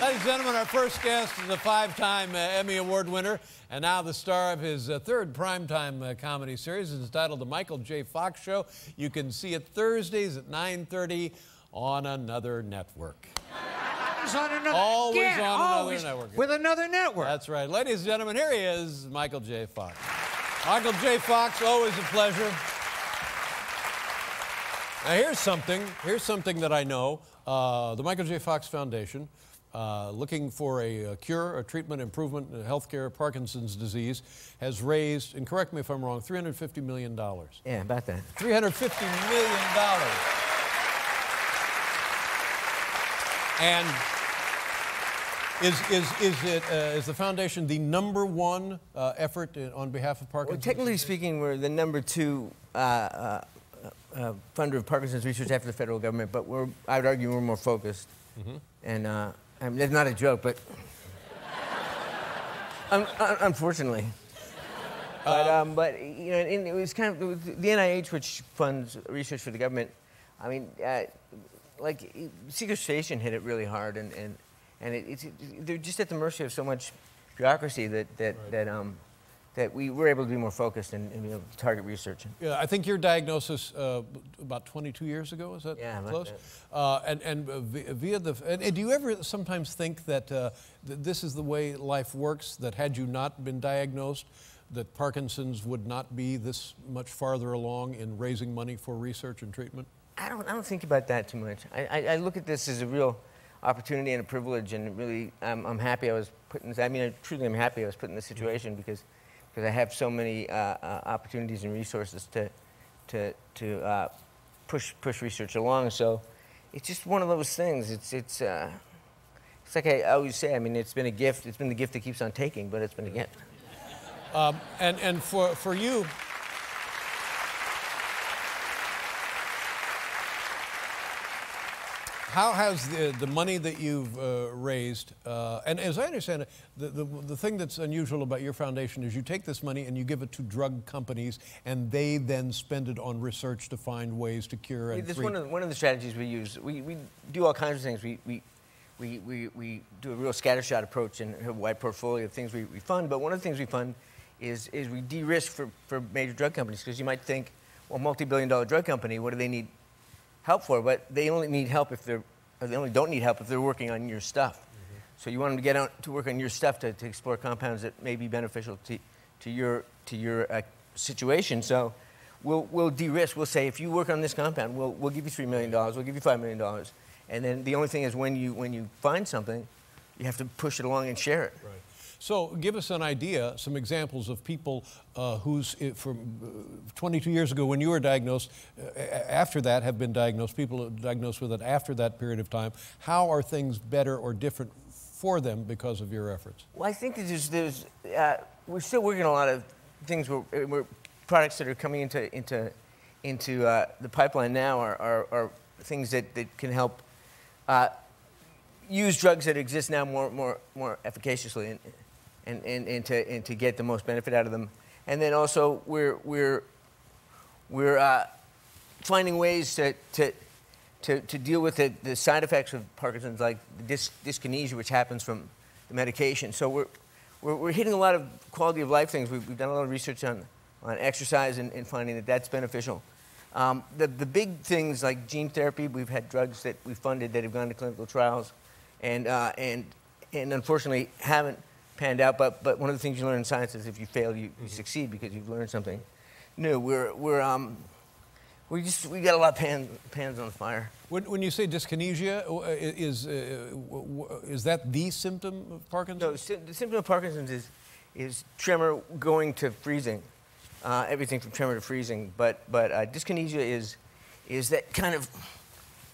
Ladies and gentlemen, our first guest is a five-time Emmy Award winner and now the star of his third primetime comedy series. It's entitled The Michael J. Fox Show. You can see it Thursdays at 9:30 on another network. Always on another network. With another network. That's right. Ladies and gentlemen, here he is, Michael J. Fox. Michael J. Fox, always a pleasure. Now here's something that I know. The Michael J. Fox Foundation, looking for a cure, a treatment, improvement in healthcare, Parkinson's disease, has raised, and correct me if I'm wrong, $350 million. Yeah, about that. $350 million. And is the foundation the #1 effort on behalf of Parkinson's? Well, technically speaking, we're the #2 funder of Parkinson's research after the federal government, but I would argue we're more focused. Mm-hmm. And I mean, it's not a joke, but unfortunately. But you know, it was kind of the NIH, which funds research for the government. I mean, like sequestration hit it really hard, and they're just at the mercy of so much bureaucracy that we were able to be more focused and be able to target research. Yeah, I think your diagnosis about 22 years ago, is that close? And do you ever sometimes think that this is the way life works, that had you not been diagnosed, that Parkinson's would not be this much farther along in raising money for research and treatment? I don't think about that too much. I look at this as a real opportunity and a privilege, and really I'm happy I was put in this. I mean, truly I'm happy I was put in this situation because I have so many opportunities and resources to push research along. So it's just one of those things. It's like I always say. I mean, it's been a gift. It's been the gift that keeps on taking, but it's been a gift. And for you. How has the money that you've raised, and as I understand it, the thing that's unusual about your foundation is you take this money and you give it to drug companies, and they then spend it on research to find ways to cure and treat. One of the strategies we use. We do all kinds of things. We do a real scattershot approach and have a wide portfolio of things we fund. But one of the things we fund is we de-risk for major drug companies, because you might think, well, multi-billion-dollar drug company, what do they need help for? But they only need help if they only don't need help if they're working on your stuff. Mm-hmm. So you want them to get out to work on your stuff to explore compounds that may be beneficial to your situation. So we'll de-risk. We'll say, if you work on this compound, we'll give you $3 million. We'll give you $5 million. And then the only thing is, when you find something, you have to push it along and share it. Right. So give us an idea, some examples of people from 22 years ago when you were diagnosed, after that have been diagnosed, people diagnosed with it after that period of time. How are things better or different for them because of your efforts? Well, I think that we're still working on a lot of things where products that are coming into the pipeline now are things that can help use drugs that exist now more efficaciously and to get the most benefit out of them. And then also we're finding ways to deal with the side effects of Parkinson's, like dyskinesia, which happens from the medication. So we're hitting a lot of quality of life things. We've done a lot of research on exercise and finding that that's beneficial. The big things like gene therapy, we've had drugs that we funded that have gone to clinical trials, and unfortunately haven't panned out. But one of the things you learn in science is if you fail, you succeed because you've learned something new. We got a lot of pans on the fire. When you say dyskinesia, is that the symptom of Parkinson's? No, the symptom of Parkinson's is tremor going to freezing. Everything from tremor to freezing, but dyskinesia is that kind of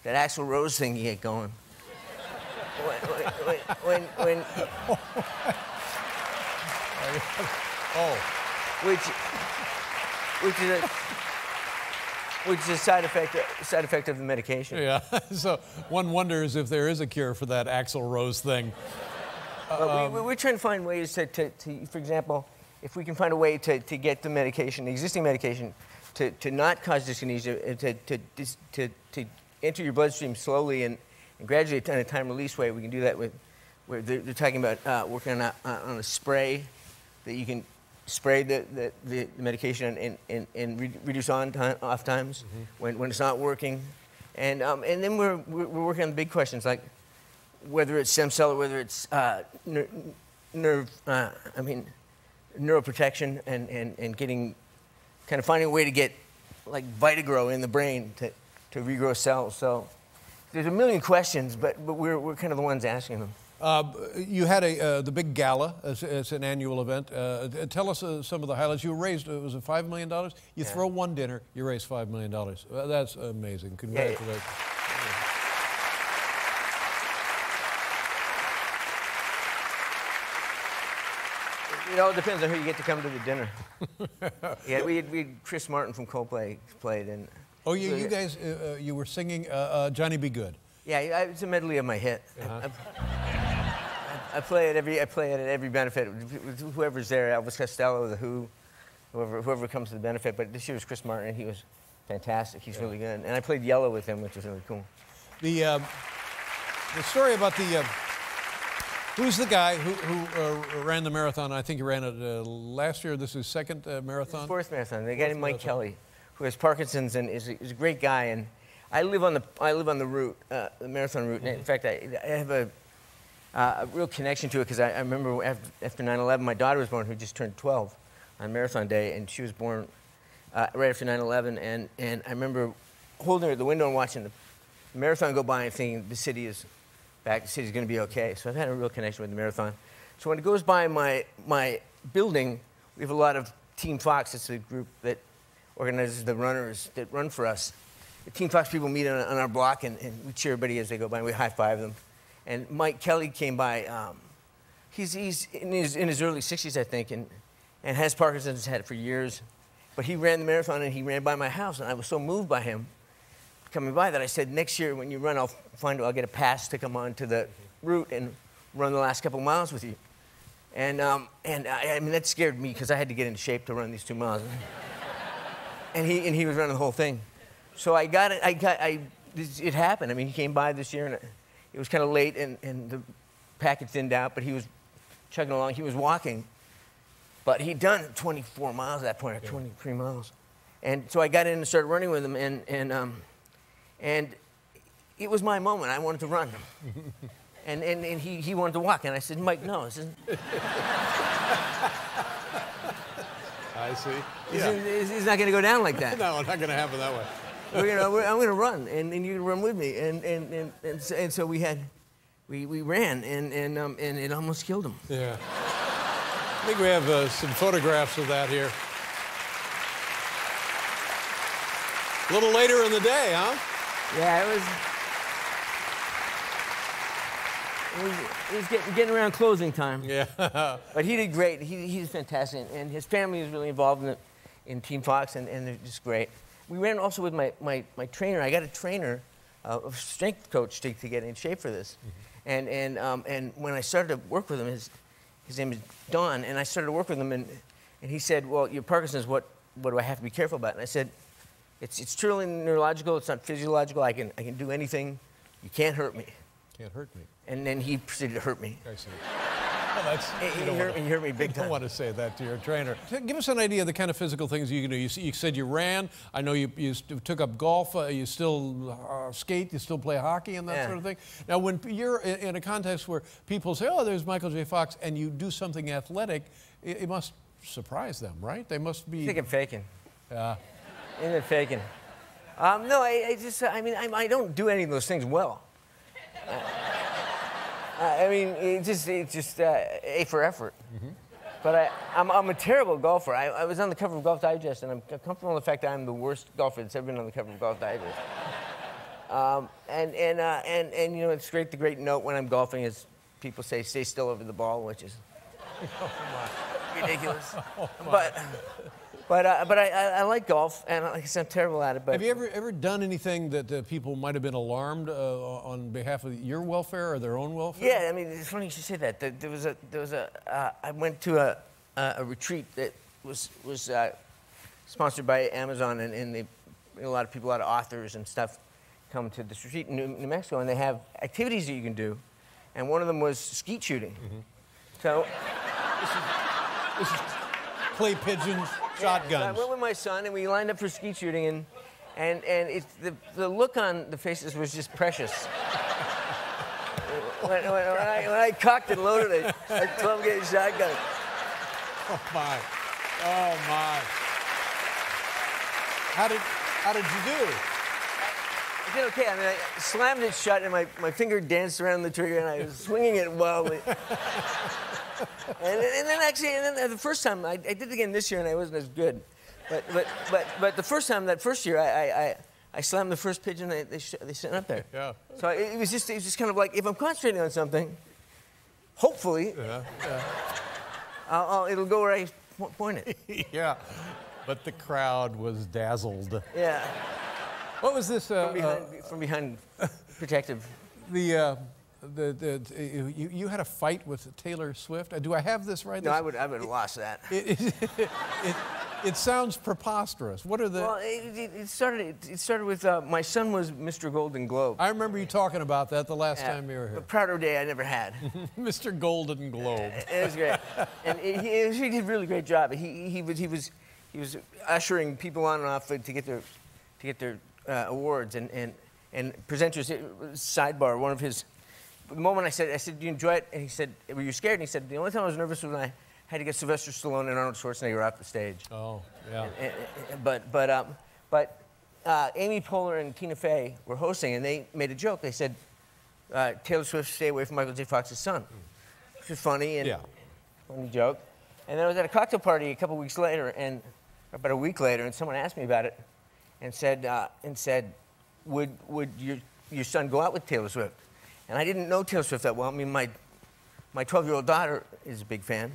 that Axl Rose thing you get going. when which is a side effect of the medication. Yeah. So one wonders if there is a cure for that Axl Rose thing. We're trying to find ways to, for example, if we can find a way to get the medication, the existing medication, to not cause dyskinesia, to enter your bloodstream slowly and gradually in a time-release way. We can do that with where they're talking about working on a spray that you can spray the medication and reduce off times when it's not working. And then we're working on the big questions like whether it's stem cell or whether it's neuroprotection and getting, kind of finding a way to get like Vitagrow in the brain to regrow cells. So there's a million questions, but we're kind of the ones asking them. You had the big gala. It's an annual event. Tell us some of the highlights. You raised, was it $5 million? You throw one dinner, you raise $5 million. That's amazing. Congratulations. Yeah. It all depends on who you get to come to the dinner. Yeah, we had Chris Martin from Coldplay played. And oh, you guys, you were singing Johnny Be Good. Yeah, it's a medley of my hit. I play it at every benefit. Whoever's there, Elvis Costello, The Who, whoever comes to the benefit. But this year was Chris Martin. He was fantastic. He's really good. And I played Yellow with him, which was really cool. The story about the who's the guy who ran the marathon? I think he ran it last year. This is his second marathon. His fourth marathon. The guy named Mike Kelly, who has Parkinson's and is a great guy. And I live on the route, the marathon route. And in fact, I have a real connection to it because I remember after 9/11, my daughter was born, who just turned 12 on marathon day, and she was born right after 9/11. And I remember holding her at the window and watching the marathon go by and thinking the city is back, the city's going to be okay. So I've had a real connection with the marathon. So when it goes by my building, we have a lot of Team Fox. It's a group that organizes the runners that run for us. The Team Fox people meet on our block, and we cheer everybody as they go by, and we high-five them. And Mike Kelly came by. He's in his early 60s, I think, and has Parkinson's, had it for years. But he ran the marathon, and he ran by my house, and I was so moved by him coming by that I said, next year when you run, I'll get a pass to come on to the route and run the last couple miles with you. And I mean, that scared me because I had to get in shape to run these 2 miles. and he was running the whole thing. So I got it. It happened. I mean, he came by this year, and it was kind of late, and the packet thinned out, but he was chugging along. He was walking, but he'd done 24 miles at that point, or 23 miles. And so I got in and started running with him, and it was my moment. I wanted to run. and he wanted to walk, and I said, Mike, no, this isn't. I see. It's not going to go down like that. No, it's not going to happen that way. I'm going to run, and you can run with me. And so we ran, and it almost killed him. Yeah. I think we have some photographs of that here. A little later in the day, huh? Yeah, it was getting around closing time. Yeah. But he did great. He's fantastic, and his family is really involved in Team Fox, and they're just great. We ran also with my trainer. I got a trainer, a strength coach to get in shape for this. Mm-hmm. And when I started to work with him, his name is Don, and I started to work with him, and he said, well, your Parkinson's, what do I have to be careful about? And I said, it's truly neurological, it's not physiological, I can do anything, you can't hurt me. Can't hurt me. And then he proceeded to hurt me. I see. Well, he hurt me big time. You don't want to say that to your trainer. Give us an idea of the kind of physical things you can do. You said you ran. I know you took up golf. You still skate. You still play hockey and that sort of thing. Now, when you're in a context where people say, oh, there's Michael J. Fox, and you do something athletic, it must surprise them, right? They must be... I think I'm faking. Yeah. Isn't it faking? No, I don't do any of those things well. I mean, it's just A for effort. Mm-hmm. But I'm a terrible golfer. I was on the cover of Golf Digest, and I'm comfortable in the fact that I'm the worst golfer that's ever been on the cover of Golf Digest. And you know, it's great. The great note when I'm golfing is people say, "Stay still over the ball," which is ridiculous. But I like golf, and like I said, I'm terrible at it. But have you ever done anything that people might have been alarmed on behalf of your welfare or their own welfare? Yeah, I mean, it's funny you should say that. I went to a retreat that was sponsored by Amazon, and a lot of people, a lot of authors and stuff, come to this retreat in New Mexico, and they have activities that you can do. and one of them was skeet shooting. So this is clay pigeons, shotguns. So I went with my son, and we lined up for skeet shooting, and the look on the faces was just precious. when I cocked and loaded a 12-gauge shotgun. Oh my! Oh my! How did you do? I did okay. I mean, I slammed it shut, and my finger danced around the trigger, and I was swinging it wildly. and then the first time, I did it again this year, and I wasn't as good. But the first time, that first year, I slammed the first pigeon. They sitting up there. Yeah. So it was just kind of like, if I'm concentrating on something, hopefully, it'll go where I point it. Yeah. But the crowd was dazzled. Yeah. What was this? From behind, protective. You had a fight with Taylor Swift. Do I have this right? No, I would have lost that. It sounds preposterous. What are the? Well, it started with my son was Mr. Golden Globe. I remember you talking about that the last time you were here. A prouder day I never had. Mr. Golden Globe. It was great, and he did a really great job. He was ushering people on and off to get their awards and presenters. Sidebar, one of his. The moment I said, "Do you enjoy it?" and he said, "Were you scared?" and he said, "The only time I was nervous was when I had to get Sylvester Stallone and Arnold Schwarzenegger off the stage." Oh, yeah. But Amy Poehler and Tina Fey were hosting, and they made a joke. They said, "Taylor Swift, stay away from Michael J. Fox's son," which was funny and funny joke. And then I was at a cocktail party a couple weeks later, and about a week later, and someone asked me about it, and said, "Would your son go out with Taylor Swift?" And I didn't know Taylor Swift that well. I mean, my 12-year-old daughter is a big fan.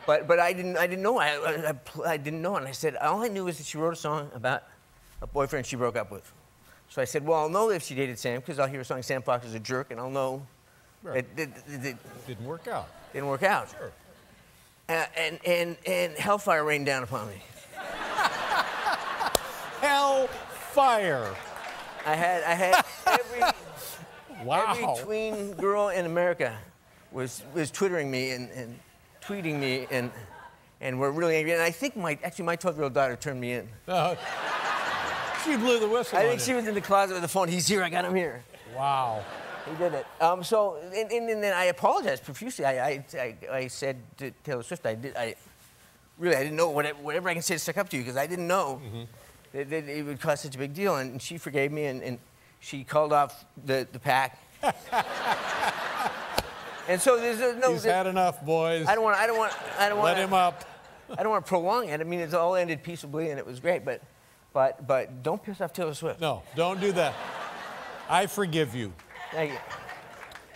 But I didn't know. I didn't know, and I said all I knew was that she wrote a song about a boyfriend she broke up with. So I said, well, I'll know if she dated Sam because I'll hear a song Sam Fox is a jerk, and I'll know that didn't work out. Didn't work out. Sure. And hellfire rained down upon me. Hellfire. I had every tween girl in America was twittering me and tweeting me and were really angry. And I think my 12-year-old daughter turned me in. She blew the whistle. I think she was in the closet with the phone. He's here. I got him here. Wow. He did it. So and then I apologized profusely. I said to Taylor Swift, I didn't know whatever I can say to stick up to you because I didn't know that it would cause such a big deal. And she forgave me and she called off the pack. And so there's no. He's had enough, boys. I don't want. Let him up. I don't want to prolong it. I mean, it's all ended peaceably and it was great. But don't piss off Taylor Swift. No, don't do that. I forgive you. Thank you.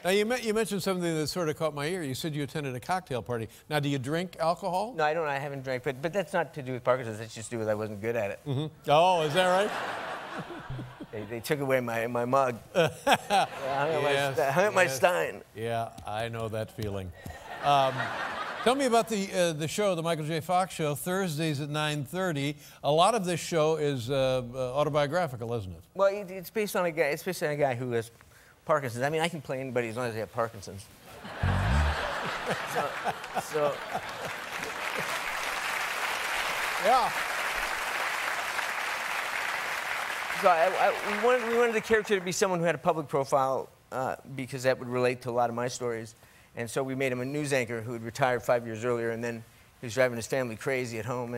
Now, you mentioned something that sort of caught my ear. You said you attended a cocktail party. Now, do you drink alcohol? No, I don't. I haven't drank, but that's not to do with Parkinson's. That's just to do with I wasn't good at it. Oh, is that right? They took away my mug. I hung up my Stein. Yeah, I know that feeling. Tell me about the show, the Michael J. Fox Show, Thursdays at 9:30. A lot of this show is autobiographical, isn't it? Well, it's based on a guy. It's based on a guy who has Parkinson's. I mean, I can play anybody as long as they have Parkinson's. so. Yeah. So we wanted the character to be someone who had a public profile because that would relate to a lot of my stories. And so we made him a news anchor who had retired 5 years earlier, and then he was driving his family crazy at home,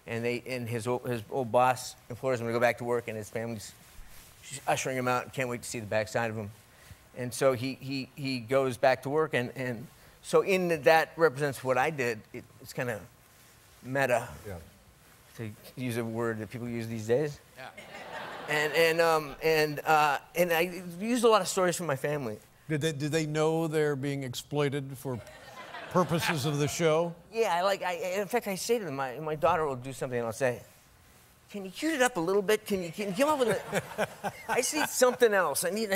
and his old boss implores him to go back to work, and his family's ushering him out and can't wait to see the backside of him. And so he goes back to work, and so that represents what I did. It's kind of meta, to use a word that people use these days. Yeah. And I used a lot of stories from my family. Did they know they're being exploited for purposes of the show? Yeah, in fact, I say to them, my daughter will do something, and I'll say, "Can you cute it up a little bit? Can you come up with a? I see something else. I need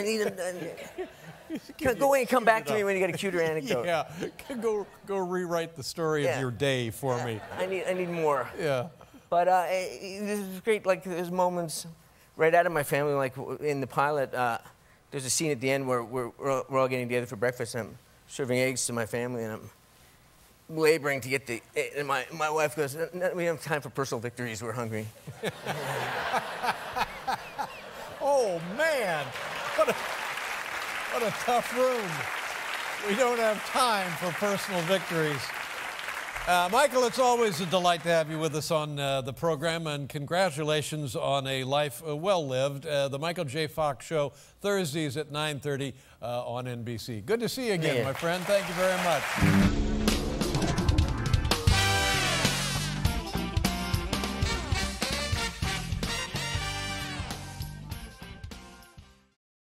go away and come back to me when you get a cuter anecdote." Yeah, go rewrite the story of your day for me. I need more. Yeah. But this is great. Like there's moments right out of my family, like in the pilot. there's a scene at the end where we're all getting together for breakfast, and I'm serving eggs to my family, and I'm laboring to get and my wife goes, "No, we don't have time for personal victories, we're hungry." Oh, man. What a tough room. We don't have time for personal victories. Michael, it's always a delight to have you with us on the program, and congratulations on a life well lived. The Michael J. Fox Show, Thursdays at 9:30 on NBC. Good to see you again, my friend. Thank you very much.